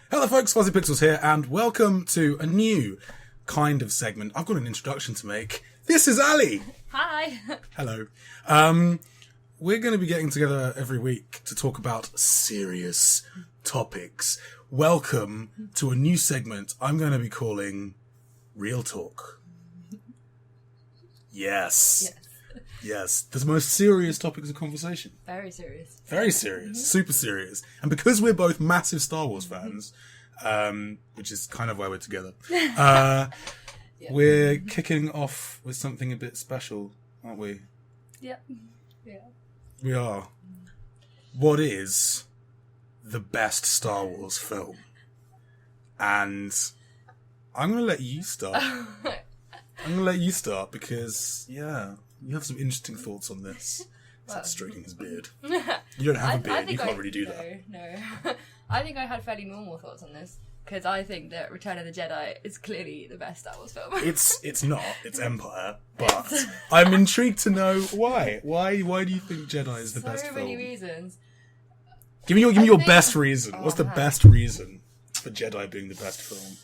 Hello folks, fuzzypixels here, and welcome to a new kind of segment. I've got an introduction to make. This is Aly. Hi. Hello. We're going to be getting together every week to talk about serious topics. Welcome to a new segment I'm going to be calling Real Talk. Yes. Yes, the most serious topics of conversation. Very serious. Very serious. Super serious. And because we're both massive Star Wars fans, which is kind of why we're together, we're kicking off with something a bit special, aren't we? Yep. Yeah. We are. What is the best Star Wars film? And I'm going to let you start. Because, you have some interesting thoughts on this. Well, stroking his beard. You don't have a beard, you can't really do that. No. I think I had fairly normal thoughts on this, because I think that Return of the Jedi is clearly the best Star Wars film. It's not, it's Empire, but I'm intrigued to know why. Why do you think Jedi is the best film? So many reasons. Give me your best reason. What's the best reason for Jedi being the best film?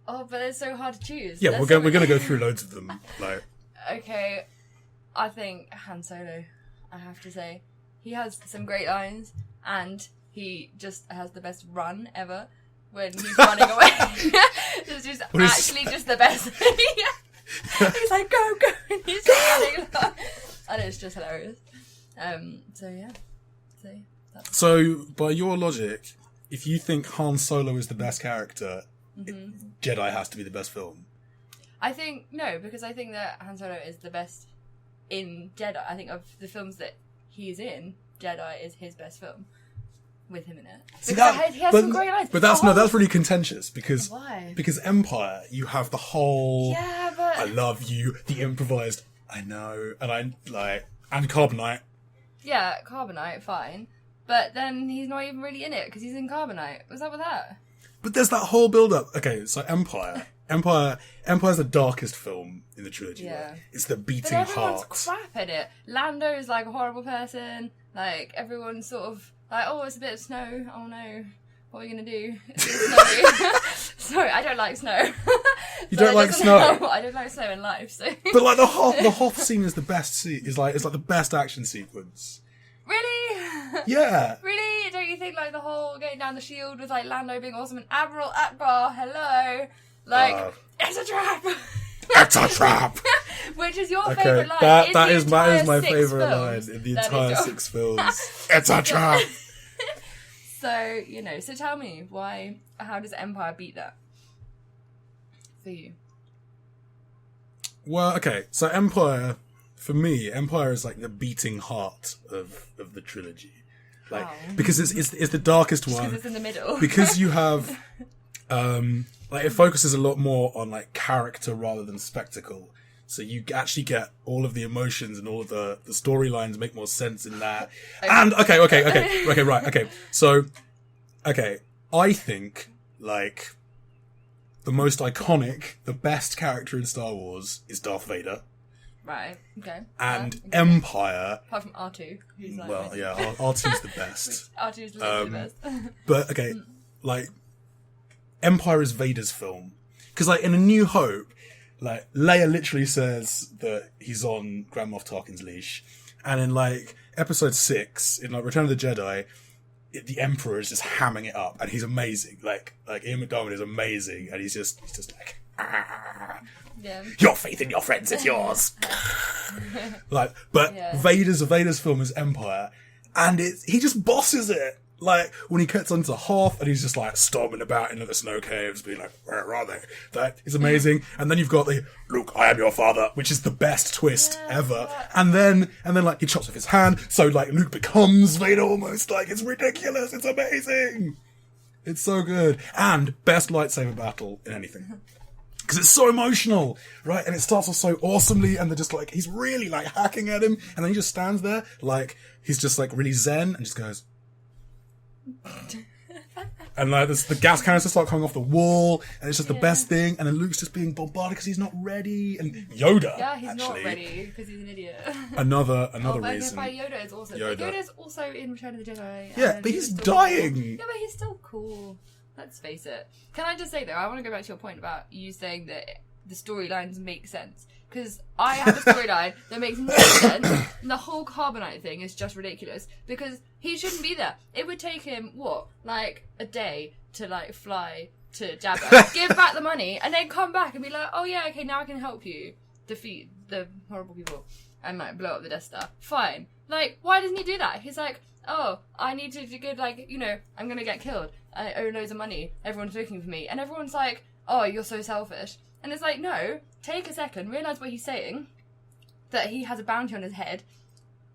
Oh, but it's so hard to choose. Yeah, we're going to go through loads of them. Okay, I think Han Solo, I have to say. He has some great lines, and he just has the best run ever when he's running away. It's just just the best. He's like, go, and he's running along. And it's just hilarious. So, by your logic, if you think Han Solo is the best character, Jedi has to be the best film. Because I think that Han Solo is the best in Jedi. I think of the films that he's in, Jedi is his best film with him in it. He has some great lines. But that's really contentious because why? Because Empire, you have the whole but I love you, the improvised I know, and Carbonite. Yeah, Carbonite, fine. But then he's not even really in it because he's in Carbonite. What's up with that? But there's that whole build-up. Okay, so Empire's the darkest film in the trilogy. Yeah. It's the beating heart. But everyone's crap at it. Lando is like a horrible person. Like, everyone's sort of like, oh, it's a bit of snow. Oh no, what are we going to do? It's snowy. Sorry, I don't like snow. You don't like snow? I don't like snow in life, so. But like the Hoth scene is the best scene. It's like the best action sequence. Really? Yeah. Really? Don't you think like the whole getting down the shield with like Lando being awesome and Admiral Akbar, hello? Like, it's a trap! It's a trap! Which is your favourite line? That is my favourite line in the entire 6 films. It's a trap! So tell me, how does Empire beat that? For you? Well, okay, so Empire, for me, Empire is like the beating heart of the trilogy. Like, because it's the darkest one. Because it's in the middle. Because you have, it focuses a lot more on like character rather than spectacle. So you actually get all of the emotions and all of the storylines make more sense in that. And So, I think like the most iconic, the best character in Star Wars is Darth Vader. Right, okay. And Empire... Apart from R2. Who's like R2's the best. R2's literally the best. But, okay, like, Empire is Vader's film. Because, like, in A New Hope, like, Leia literally says that he's on Grand Moff Tarkin's leash. And in, like, Episode 6, in, like, Return of the Jedi, the Emperor is just hamming it up. And he's amazing. Like Ian McDiarmid is amazing. And he's just like... Yeah. Your faith in your friends is yours. Vader's film is Empire, and he just bosses it. Like when he gets onto Hoth and he's just like storming about into the snow caves, being like, "Where are they?" That is amazing. And then you've got the Luke, I am your father, which is the best twist ever. And then like he chops off his hand, so like Luke becomes Vader almost. Like it's ridiculous. It's amazing. It's so good. And best lightsaber battle in anything. Because it's so emotional, right? And it starts off so awesomely, and they're just like, he's really like hacking at him, and then he just stands there, like, he's just like really zen, and just goes, and like the gas cannons just start coming off the wall, and it's just the best thing, and then Luke's just being bombarded because he's not ready, and Yoda, he's not ready because he's an idiot. Another reason. Yoda is also Yoda's also in Return of the Jedi. Yeah, but he's dying. Yeah, but he's still cool. let's face it. Can I just say though, I want to go back to your point about you saying that the storylines make sense. Because I have a storyline that makes no sense, and the whole Carbonite thing is just ridiculous. Because he shouldn't be there. It would take him, like a day to like fly to Jabba, give back the money, and then come back and be like, oh yeah, okay, now I can help you defeat the horrible people and like blow up the Death Star. Fine. Like, why doesn't he do that? He's like, oh, I need to go, like, you know, I'm gonna get killed. I owe loads of money. Everyone's looking for me. And everyone's like, oh, you're so selfish. And it's like, no, take a second, realise what he's saying, that he has a bounty on his head,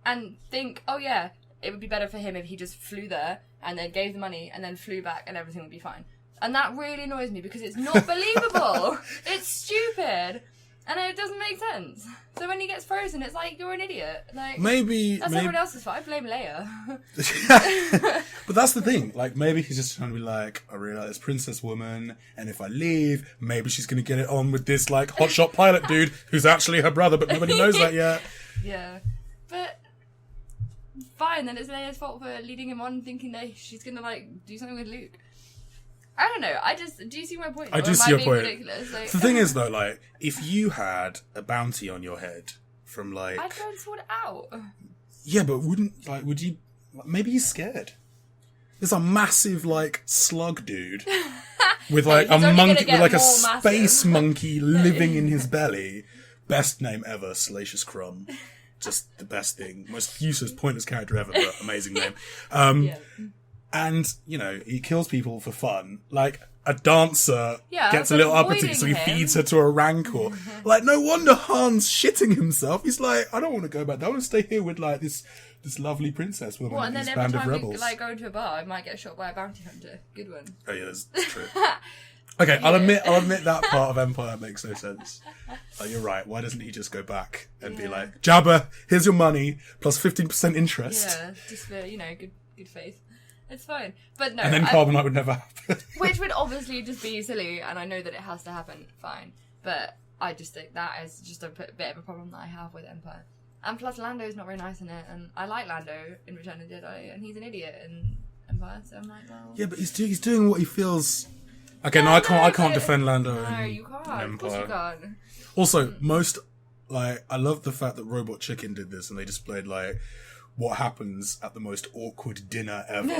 and think, oh yeah, it would be better for him if he just flew there, and then gave the money, and then flew back, and everything would be fine. And that really annoys me, because it's not believable. It's stupid. And it doesn't make sense. So when he gets frozen, it's like, you're an idiot. Like, that's everyone else's fault. I blame Leia. But that's the thing. Like, maybe he's just trying to be like, I realize this princess woman, and if I leave, maybe she's going to get it on with this, like, hotshot pilot dude who's actually her brother, but nobody knows that yet. Yeah. But, fine, then it's Leia's fault for leading him on, thinking that she's going to, like, do something with Luke. I don't know. Do you see my point? I do see your point. Ridiculous? Like, the thing is, though, like, if you had a bounty on your head from, like... I'd go and sort it out. Yeah, but would you... Maybe he's scared. There's a massive, like, slug dude with, like, a monkey, with, like, a space monkey living in his belly. Best name ever, Salacious Crumb. Just the best thing. Most useless, pointless character ever, but amazing name. Yeah. And, you know, he kills people for fun. Like, a dancer gets a little uppity, so he feeds her to a rancor. Like, no wonder Han's shitting himself. He's like, I don't want to go back. I want to stay here with, like, this lovely princess with and this then band every of time rebels. you, like, go into a bar, I might get shot by a bounty hunter. Good one. Oh, yeah, that's true. Okay, I'll admit that part of Empire makes no sense. Like, you're right. Why doesn't he just go back and be like, Jabba, here's your money, plus 15% interest. Yeah, just for, you know, good faith. It's fine. But no. And then Carbonite would never happen. Which would obviously just be silly, and I know that it has to happen, fine. But I just think that is just a bit of a problem that I have with Empire. And plus Lando's not very nice in it, and I like Lando in Return of the Jedi, and he's an idiot in Empire, so I'm like, well... Yeah, but he's doing what he feels... Okay, no, I can't defend Lando in No, you can't. Empire. Of course you can't. Also, I love the fact that Robot Chicken did this, and they displayed, like... what happens at the most awkward dinner ever.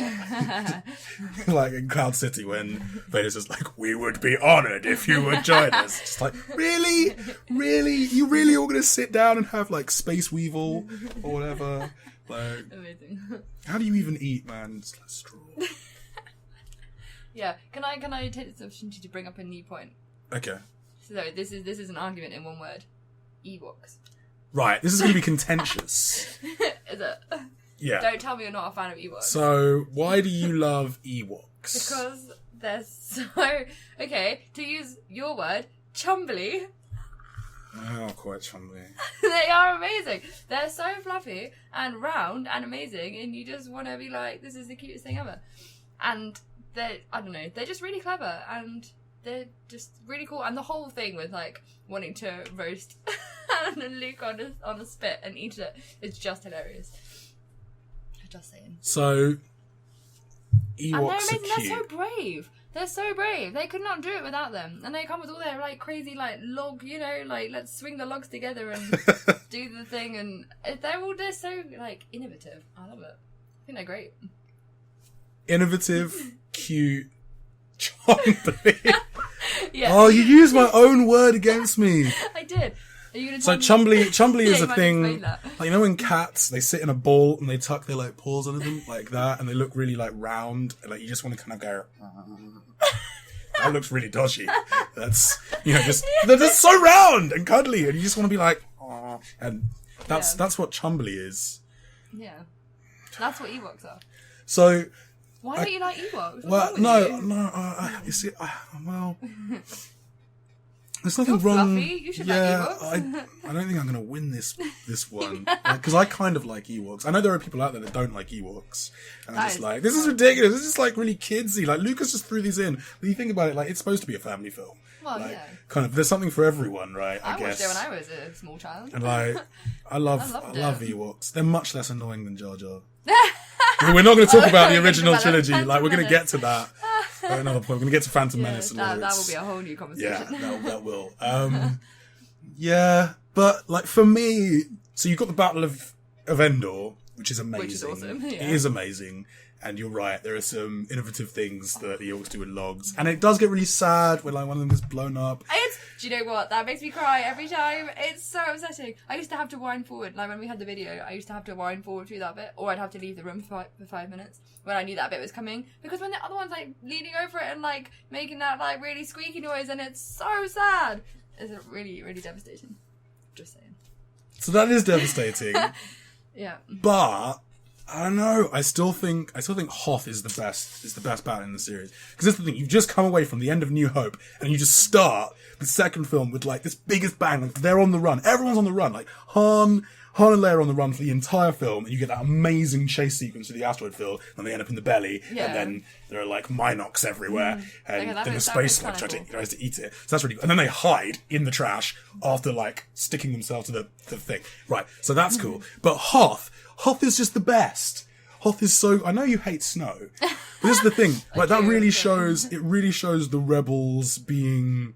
Like in Cloud City when Vader's just like, we would be honoured if you would join us. Just like, really? Really? You really all going to sit down and have like Space Weevil or whatever? Like, amazing. How do you even eat, man? It's like straw. Yeah. Can I take this opportunity to bring up a new point? Okay. So this is an argument in one word. Ewoks. Right, this is going to be contentious. Is it? Yeah. Don't tell me you're not a fan of Ewoks. So, why do you love Ewoks? Because they're so... Okay, to use your word, chumbly. Oh, quite chumbly. They are amazing. They're so fluffy and round and amazing, and you just want to be like, this is the cutest thing ever. And they're, I don't know, they're just really clever, and they're just really cool. And the whole thing with, like, wanting to roast Luke on a spit and eat it is just hilarious. Just saying. So, Ewoks and they're amazing. are cute. They're so brave. They're so brave. They could not do it without them. And they come with all their, like, crazy, like, log, you know, like, let's swing the logs together and do the thing. And they're so, like, innovative. I love it. I think they're great. Innovative, cute, chumbly. Yeah. Oh, you used my own word against me. I did. Are you gonna so tell me? chumbly is a thing. Like, you know when cats, they sit in a ball and they tuck their like paws under them like that, and they look really like round, and like you just want to kind of go. That looks really dodgy. That's just they're just so round and cuddly, and you just want to be like, oh, and that's what chumbly is. Yeah, that's what Ewoks are. So. Why don't you like Ewoks? Well, no. You see, well, there's nothing wrong. Fluffy. You should like Ewoks. I don't think I'm going to win this one because I kind of like Ewoks. I know there are people out there that don't like Ewoks, and I'm just like, this is ridiculous. This is like really kidsy. Like Lucas just threw these in. But you think about it, like it's supposed to be a family film. Well, like, yeah. Kind of. There's something for everyone, right? I guess. Watched it when I was a small child. And like, I love Ewoks. They're much less annoying than Jar Jar. We're not going to talk about the original trilogy. Like, we're going to get to that. another point. We're going to get to Phantom Menace. And that will be a whole new conversation. Yeah, that will. Yeah, but like for me, so you've got the Battle of Endor, which is amazing. Which is awesome. Yeah. It is amazing. And you're right, there are some innovative things that the Orcs do with logs. And it does get really sad when like one of them gets blown up. Do you know what? That makes me cry every time. It's so upsetting. I used to have to wind forward. Like when we had the video, I used to have to wind forward through that bit. Or I'd have to leave the room for 5 minutes when I knew that bit was coming. Because when the other one's like leaning over it and like making that like really squeaky noise and it's so sad. It's really, really devastating. Just saying. So that is devastating. Yeah. But I don't know. I still think Hoth is the best battle in the series. Because that's the thing. You've just come away from the end of New Hope, and you just start the second film with like this biggest bang. Like they're on the run. Everyone's on the run. Like Han and Leia are on the run for the entire film, and you get that amazing chase sequence through the asteroid field, and they end up in the belly, and then there are like Minox everywhere, and then the space like tries to eat it. So that's really cool. And then they hide in the trash after like sticking themselves to the thing. Right. So that's cool. But Hoth is just the best. Hoth is so. I know you hate snow, but this is the thing. Like that really shows. It really shows the rebels being.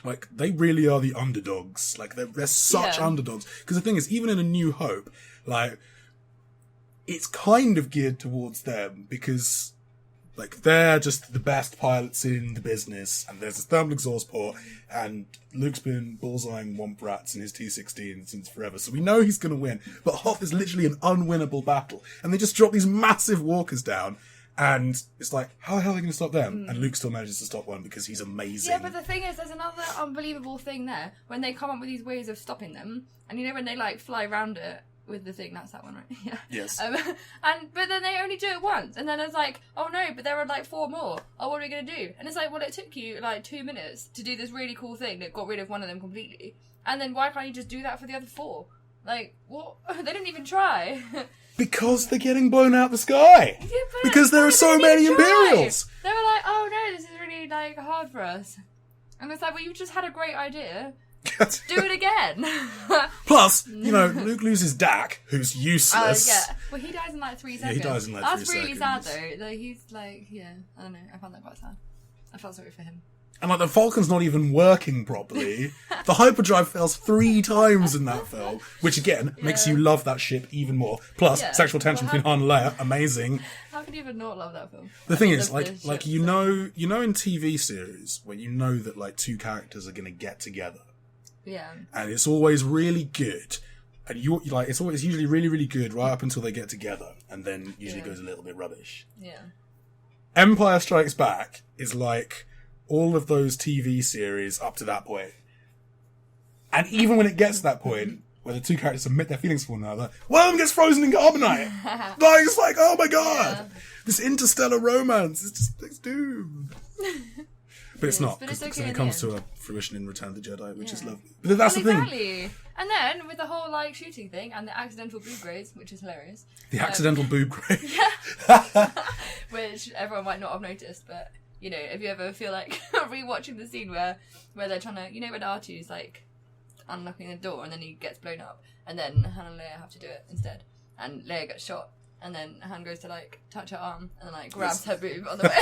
Like, they really are the underdogs. Like, they're such underdogs. Because the thing is, even in A New Hope, like, it's kind of geared towards them because, like, they're just the best pilots in the business, and there's a thermal exhaust port, and Luke's been bullseyeing Womp Rats in his T-16 since forever, so we know he's gonna win. But Hoth is literally an unwinnable battle, and they just drop these massive walkers down, and it's like, how the hell are they going to stop them? And Luke still manages to stop one because he's amazing. Yeah, but the thing is, there's another unbelievable thing there. When they come up with these ways of stopping them, and you know when they like fly around it with the thing, that's that one, right? Yeah. Yes. But then they only do it once, and then it's like, oh no, but there are like 4 more. Oh, what are we going to do? And it's like, well, it took you like 2 minutes to do this really cool thing that got rid of one of them completely. And then why can't you just do that for the other 4? Like, what? They didn't even try. Because they're getting blown out the sky. Yeah, because there are so many Imperials. They were like, oh no, this is really like hard for us. And it's like, well, you just had a great idea. Do it again. Plus, you know, Luke loses Dak, who's useless. Yeah. Well, he dies in like 3 seconds. Yeah, he dies in like 3 seconds. That's really sad though. Like, he's like, yeah, I don't know. I found that quite sad. I felt sorry for him. And like the Falcon's not even working properly. The hyperdrive fails 3 times in that film, which again makes you love that ship even more. Plus, sexual tension between Han and Leia, amazing. How could you even not love that film? The thing is, like you know in TV series when you know that like 2 characters are going to get together. Yeah. And it's always really good. And it's always usually really, really good right up until they get together, and then usually goes a little bit rubbish. Yeah. Empire Strikes Back is like all of those TV series up to that point. And even when it gets to that point, where the 2 characters admit their feelings for one another, one of them gets frozen in carbonite. Like, it's like, oh my god! This interstellar romance is just, it's doomed. But it's not, because it comes to a fruition in Return of the Jedi, which is lovely. But that's the thing. And then, with the whole, like, shooting thing, and the accidental boob grades, which is hilarious. The accidental boob grade. Yeah. Which everyone might not have noticed, but, you know, if you ever feel like rewatching the scene where they're trying to, you know, when R2's, like, unlocking the door, and then he gets blown up, and then Han and Leia have to do it instead. And Leia gets shot. And then Han goes to, like, touch her arm and then, like, grabs her boob on the way.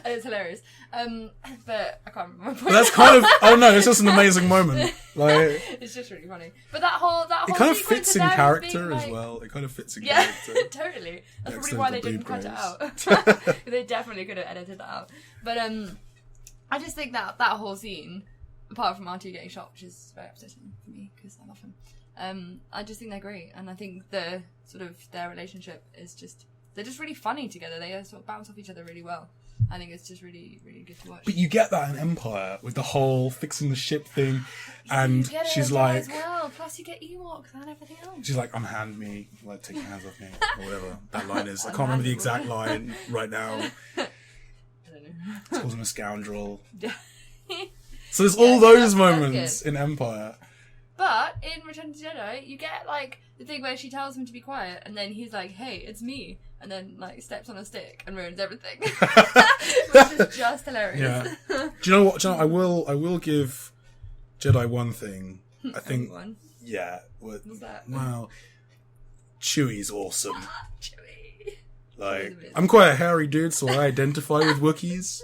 And it's hilarious. But I can't remember my point. But that's kind of... Oh, no, it's just an amazing moment. Like, it's just really funny. But that whole it kind of fits in character as well. It kind of fits in character. Yeah, totally. That's probably why they didn't cut it out. They definitely could have edited that out. But I just think that whole scene, apart from R2 getting shot, which is very upsetting for me, because I love him. I just think they're great, and I think their relationship is just, they're just really funny together. They sort of bounce off each other really well. I think it's just really, really good to watch. But you get that in Empire with the whole fixing the ship thing, and she's like, as well. Plus you get Ewoks and everything else. She's like, unhand me, like take your hands off me, or whatever that line is. I can't remember the exact line right now. I don't know. It calls him a scoundrel. So there's all those moments in Empire. But in Return of the Jedi, you get, like, the thing where she tells him to be quiet, and then he's like, hey, it's me, and then, like, steps on a stick and ruins everything. Which is just hilarious. Yeah. Do you know what? I will give Jedi one thing. I think... One? Yeah. What's that? Well, Chewie's awesome. Chewie. Like, I'm quite a hairy dude, so I identify with Wookiees.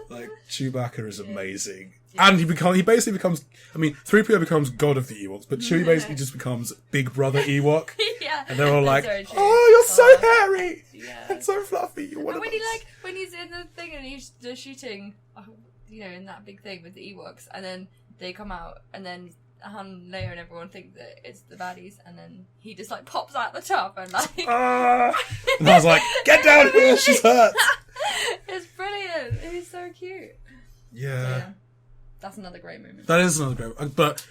Like, Chewbacca is amazing. And he basically becomes, 3PO becomes god of the Ewoks, but Chewie basically just becomes Big Brother Ewok. Yeah. And they're all like, very true. oh, you're so hairy Yeah. and so fluffy. You're one And of when us. when he's in the thing and he's just shooting, in that big thing with the Ewoks, and then they come out, and then Han, Leia, and everyone think that it's the baddies, and then he just like pops out the top and like. And I was like, get down here, she's hurt. It's brilliant. He's so cute. Yeah. That's another great moment. That is another great, but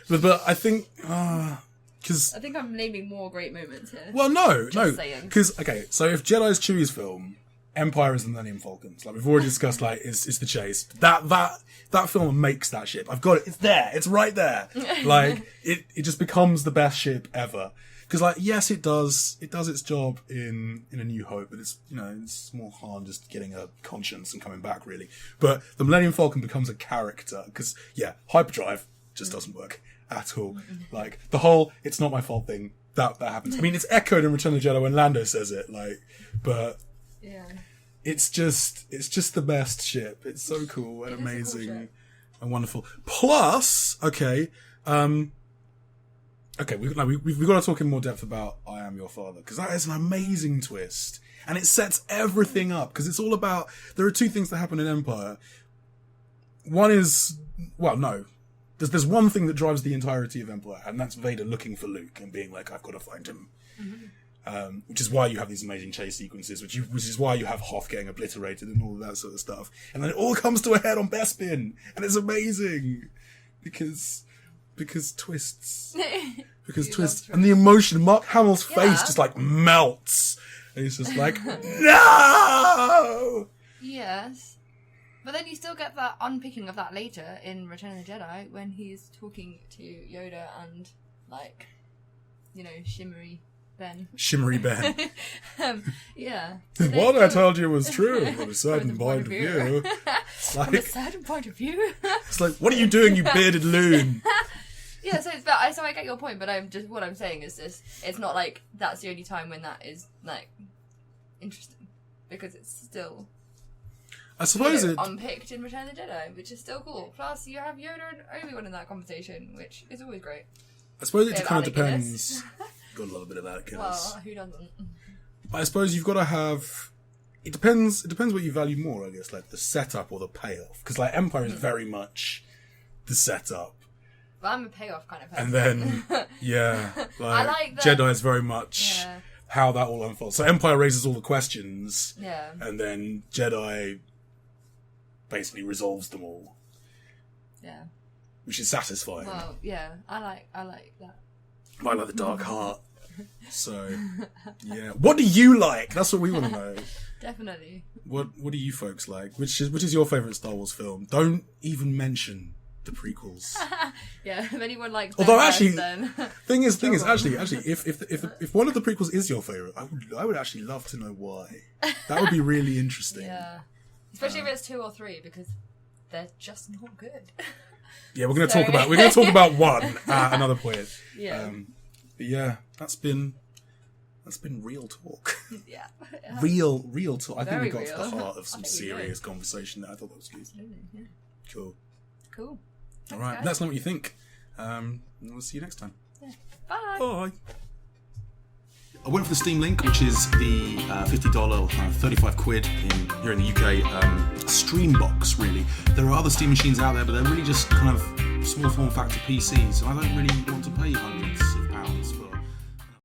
I think, because I think I'm naming more great moments here. well, no, saying. because okay, so if Jedi's Chewie's film, Empire is the Millennium Falcons. Like we've already discussed, like is the chase. That film makes that ship. I've got it. It's there. It's right there. Like it just becomes the best ship ever. Because like yes, it does its job in A New Hope, but it's it's more Han just getting a conscience and coming back really. But the Millennium Falcon becomes a character because hyperdrive just doesn't work at all. Like the whole "it's not my fault" thing that happens. I mean, it's echoed in Return of the Jedi when Lando says it. Like, but Yeah. it's just the best ship. It's so cool and It is a cool amazing ship. and wonderful. Plus, we've got to talk in more depth about I Am Your Father, because that is an amazing twist. And it sets everything up, because it's all about... There are two things that happen in Empire. One is... Well, no. There's one thing that drives the entirety of Empire, and that's Vader looking for Luke and being like, I've got to find him. Mm-hmm. Which is why you have these amazing chase sequences, which is why you have Hoth getting obliterated and all of that sort of stuff. And then it all comes to a head on Bespin, and it's amazing. Because twists. Because twists. And the emotion, Mark Hamill's face just like melts. And he's just like, no! Yes. But then you still get that unpicking of that later in Return of the Jedi when he's talking to Yoda and, like, Shimmery Ben. Shimmery Ben. Yeah. What I told you was true from a certain point of view. From a certain point of view. It's like, what are you doing, you bearded loon? Yeah, so I get your point, but what I'm saying is this: it's not like that's the only time when that is like interesting, because it's still I suppose unpicked in Return of the Jedi, which is still cool. Plus, you have Yoda and Obi-Wan in that conversation, which is always great. I suppose it kind of Alec depends. Got a little bit of Alec Guinness. Well, who doesn't? But I suppose you've got to have. It depends what you value more, I guess, like the setup or the payoff. Because like Empire is very much the setup. But I'm a payoff kind of person. And then, I like that. Jedi is very much how that all unfolds. So Empire raises all the questions, and then Jedi basically resolves them all. Yeah. Which is satisfying. Well, yeah, I like that. I like the dark heart. So, yeah. What do you like? That's what we want to know. Definitely. What do you folks like? Which is your favourite Star Wars film? Don't even mention the prequels. Yeah, if anyone likes Although them actually, then... thing is, actually, if one of the prequels is your favourite, I would actually love to know why. That would be really interesting. Yeah, especially if it's 2 or 3, because they're just not good. Yeah, we're going to talk about one at another point. Yeah. But yeah, that's been real talk. Yeah. Real talk. I think we got Very to the real. heart of some I think we serious did. conversation there. I thought that was good. Absolutely, yeah. Cool. Cool. All right, let us know what you think. We'll see you next time. Yeah. Bye. Bye. I went for the Steam Link, which is the $50 or kind of 35 quid here in the UK stream box, really. There are other Steam machines out there, but they're really just kind of small form factor PCs, so I don't really want to pay